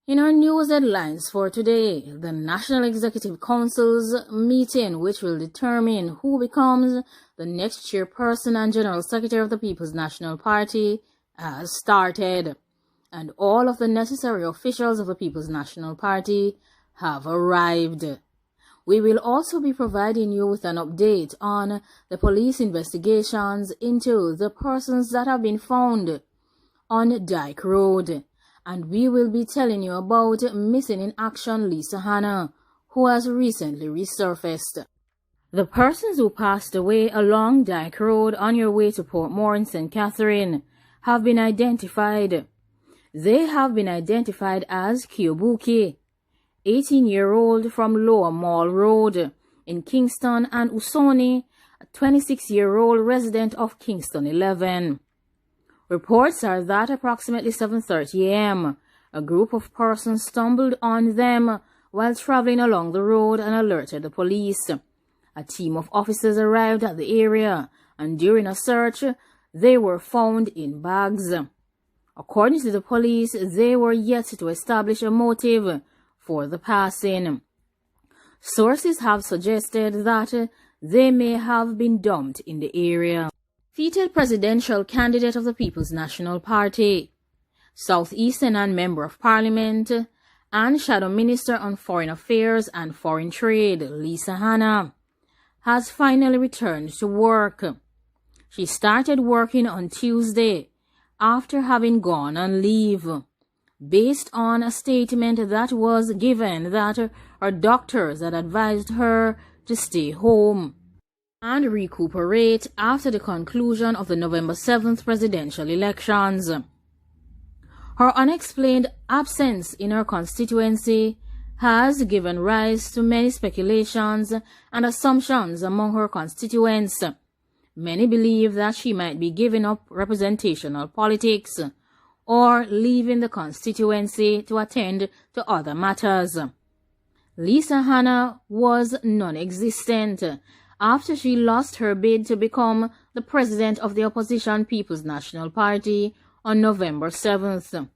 In our news headlines for today, the National Executive Council's meeting, which will determine who becomes the next chairperson and general secretary of the People's National Party, has started, and all of the necessary officials of the People's National Party have arrived. We will also be providing you with an update on the police investigations into the persons that have been found on Dyke Road. And we will be telling you about missing in action Lisa Hanna, who has recently resurfaced. The persons who passed away along Dyke Road on your way to Portmore in St. Catherine have been identified. They have been identified as Kyobuki, 18-year-old from Lower Mall Road in Kingston, and Usoni, a 26-year-old resident of Kingston 11. Reports are that approximately 7:30 a.m., a group of persons stumbled on them while traveling along the road and alerted the police. A team of officers arrived at the area, and during a search, they were found in bags. According to the police, they were yet to establish a motive for the passing. Sources have suggested that they may have been dumped in the area. Defeated presidential candidate of the People's National Party, Southeastern and Member of Parliament, and Shadow Minister on Foreign Affairs and Foreign Trade, Lisa Hanna, has finally returned to work. She started working on Tuesday after having gone on leave, based on a statement that was given that her doctors had advised her to stay home and recuperate after the conclusion of the November 7th presidential elections. Her unexplained absence in her constituency has given rise to many speculations and assumptions among her constituents. Many believe that she might be giving up representational politics or leaving the constituency to attend to other matters. Lisa Hanna was non-existent after she lost her bid to become the president of the opposition People's National Party on November 7th.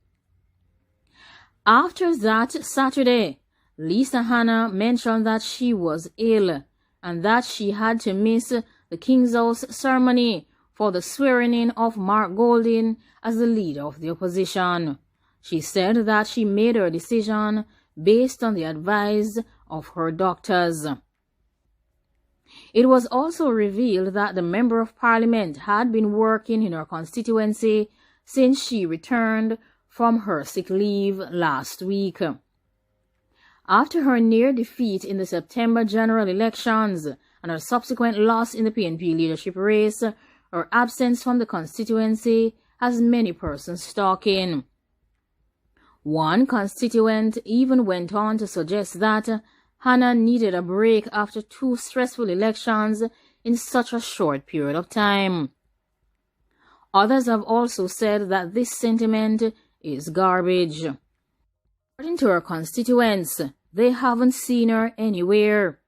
After that Saturday, Lisa Hanna mentioned that she was ill and that she had to miss the King's House ceremony for the swearing-in of Mark Golding as the leader of the opposition. She said that she made her decision based on the advice of her doctors. It was also revealed that the Member of Parliament had been working in her constituency since she returned from her sick leave last week. After her near defeat in the September general elections and her subsequent loss in the PNP leadership race, her absence from the constituency has many persons talking. One constituent even went on to suggest that Hanna needed a break after 2 stressful elections in such a short period of time. Others have also said that this sentiment is garbage. According to her constituents, they haven't seen her anywhere.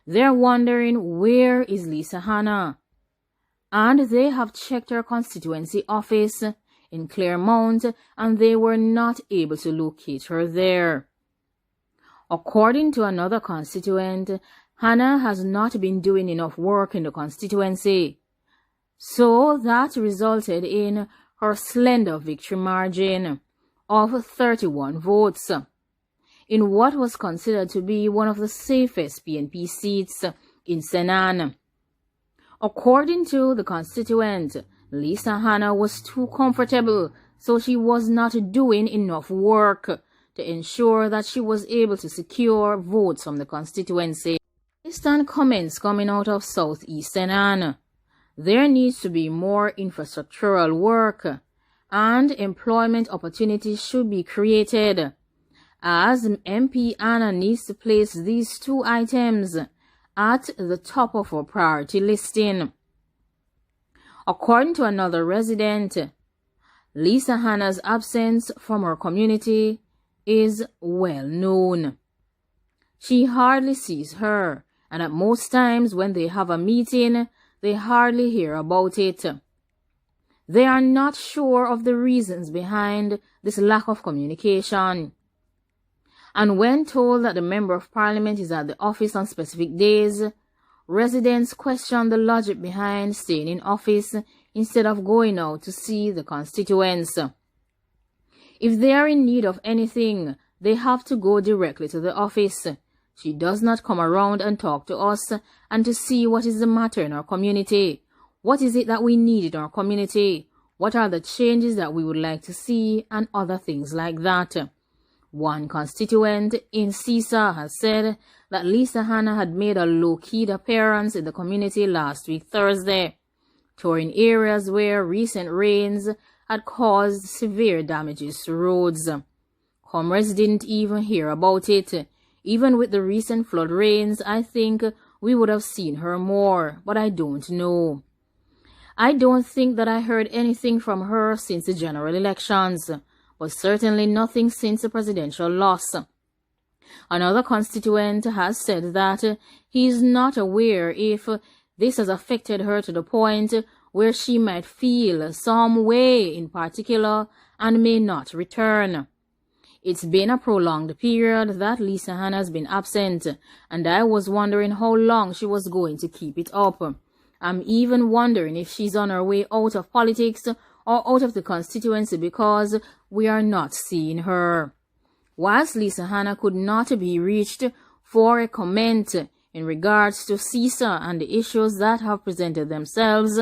They're wondering, where is Lisa Hanna? And they have checked her constituency office in Claremont, and they were not able to locate her there. According to another constituent, Hanna has not been doing enough work in the constituency, so that resulted in her slender victory margin of 31 votes in what was considered to be one of the safest PNP seats in Senan. According to the constituent, Lisa Hanna was too comfortable, so she was not doing enough work to ensure that she was able to secure votes from the constituency. Based on comments coming out of Southeast Senan, there needs to be more infrastructural work and employment opportunities should be created, as MP Hanna needs to place these 2 items at the top of her priority listing. According to another resident, Lisa Hanna's absence from her community is well known. She hardly sees her, and at most times when they have a meeting, they hardly hear about it. They are not sure of the reasons behind this lack of communication. And when told that the Member of Parliament is at the office on specific days, residents question the logic behind staying in office instead of going out to see the constituents. If they are in need of anything, they have to go directly to the office. She does not come around and talk to us and to see what is the matter in our community. What is it that we need in our community? What are the changes that we would like to see, and other things like that. One constituent in CISA has said that Lisa Hanna had made a low-key appearance in the community last week Thursday, touring areas where recent rains had caused severe damages to roads. Comrades didn't even hear about it. Even with the recent flood rains, I think we would have seen her more, but I don't know. I don't think that I heard anything from her since the general elections, but certainly nothing since the presidential loss. Another constituent has said that he is not aware if this has affected her to the point where she might feel some way in particular and may not return. It's been a prolonged period that Lisa Hanna has been absent, and I was wondering how long she was going to keep it up. I'm even wondering if she's on her way out of politics or out of the constituency because we are not seeing her. Whilst Lisa Hanna could not be reached for a comment in regards to CISA and the issues that have presented themselves,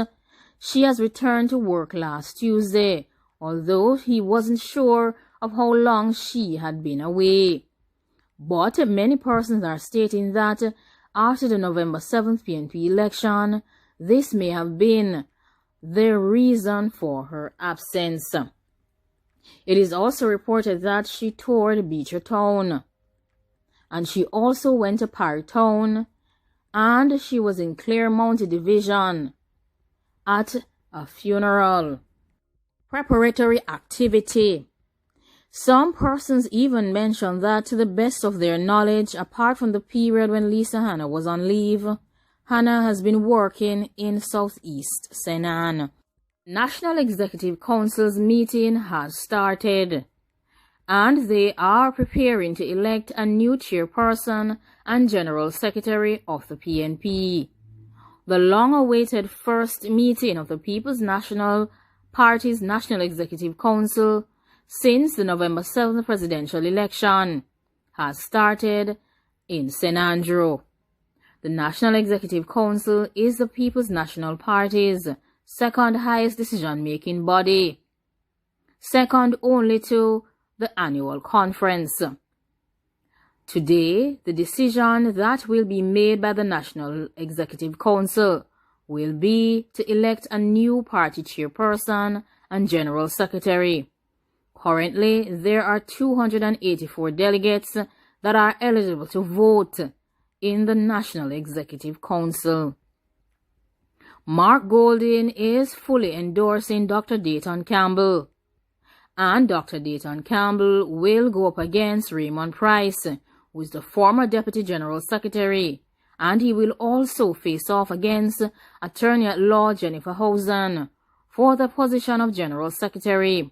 she has returned to work last Tuesday, although he wasn't sure of how long she had been away. But many persons are stating that after the November 7th PNP election, this may have been the reason for her absence. It is also reported that she toured Beecher Town, and she also went to Parry Town, and she was in Claremont Division at a funeral. Preparatory activity. Some persons even mention that, to the best of their knowledge, apart from the period when Lisa Hanna was on leave, Hanna has been working in Southeast Senan. National Executive Council's meeting has started, and they are preparing to elect a new chairperson and general secretary of the PNP. The long-awaited first meeting of the People's National Party's National Executive Council since the November 7th presidential election has started in St. Andrew. The National Executive Council is the People's National Party's second highest decision-making body, second only to the annual conference. Today, the decision that will be made by the National Executive Council will be to elect a new party chairperson and general secretary. Currently, there are 284 delegates that are eligible to vote in the National Executive Council. Mark Golding is fully endorsing Dr. Dayton Campbell, and Dr. Dayton Campbell will go up against Raymond Price, who is the former Deputy General Secretary, and he will also face off against Attorney-at-Law Jennifer Housen for the position of General Secretary.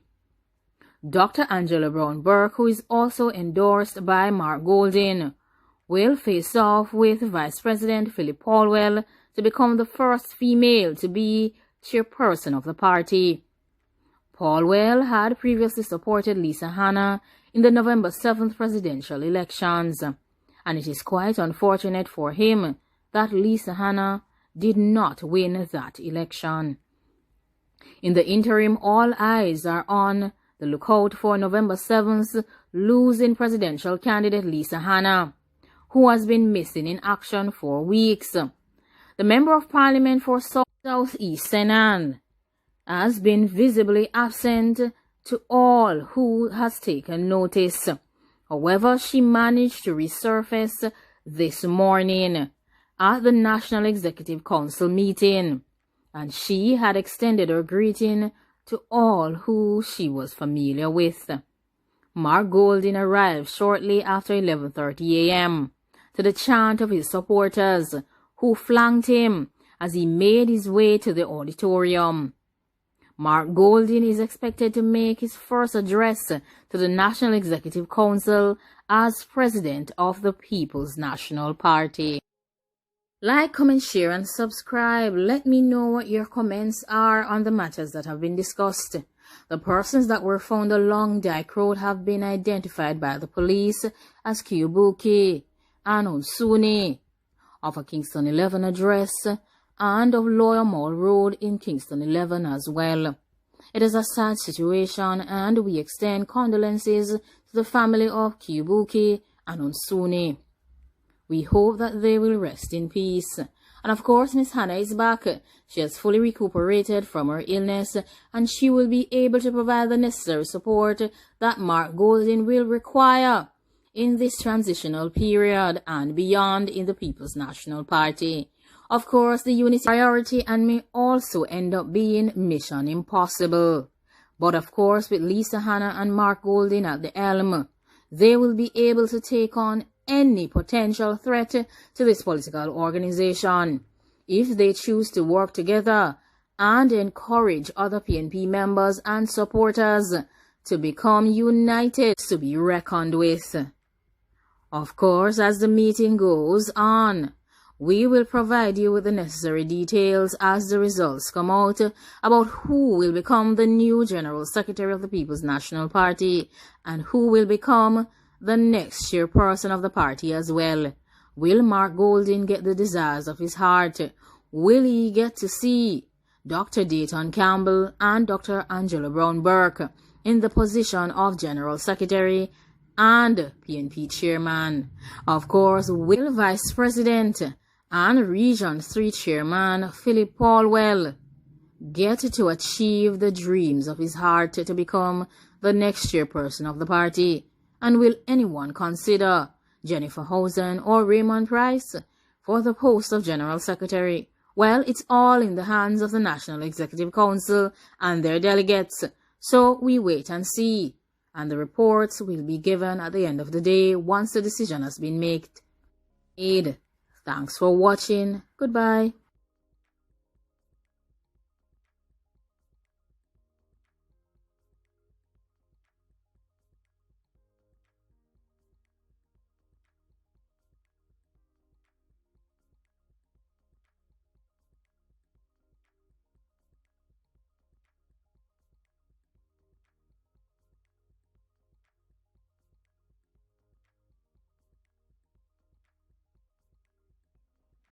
Dr. Angela Brown Burke, who is also endorsed by Mark Golding, will face off with Vice President Philip Paulwell to become the first female to be chairperson of the party. Paulwell had previously supported Lisa Hanna in the November 7th presidential elections, and it is quite unfortunate for him that Lisa Hanna did not win that election. In the interim, all eyes are on the lookout for November 7th's losing presidential candidate Lisa Hanna, who has been missing in action for weeks. The Member of Parliament for Southeast Senan has been visibly absent to all who has taken notice. However, she managed to resurface this morning at the National Executive Council meeting, and she had extended her greeting to all who she was familiar with. Mark Golding arrived shortly after 11:30 a.m. to the chant of his supporters, who flanked him as he made his way to the auditorium. Mark Golding is expected to make his first address to the National Executive Council as President of the People's National Party. Like, comment, share, and subscribe. Let me know what your comments are on the matters that have been discussed. The persons that were found along Dyke Road have been identified by the police as Kiyobuki and Unsuni of a Kingston 11 address and of Loyal Mall Road in Kingston 11 as well. It is a sad situation, and we extend condolences to the family of Kiyobuki and Unsuni. We hope that they will rest in peace. And of course, Miss Hanna is back. She has fully recuperated from her illness, and she will be able to provide the necessary support that Mark Golding will require in this transitional period and beyond in the People's National Party. Of course, the unity priority and may also end up being mission impossible. But of course, with Lisa Hanna and Mark Golding at the helm, they will be able to take on any potential threat to this political organization if they choose to work together and encourage other PNP members and supporters to become united to be reckoned with. Of course, as the meeting goes on, we will provide you with the necessary details as the results come out about who will become the new General Secretary of the People's National Party and who will become the next chairperson of the party as well. Will Mark Golding get the desires of his heart? Will he get to see Dr. Dayton Campbell and Dr. Angela Brown Burke in the position of General Secretary and PNP Chairman? Of course, will Vice President and Region 3 Chairman Philip Paulwell get to achieve the dreams of his heart to become the next chairperson of the party? And will anyone consider Jennifer Housen or Raymond Price for the post of General Secretary? Well, it's all in the hands of the National Executive Council and their delegates, so we wait and see. And the reports will be given at the end of the day once the decision has been made. Thanks for watching. Goodbye.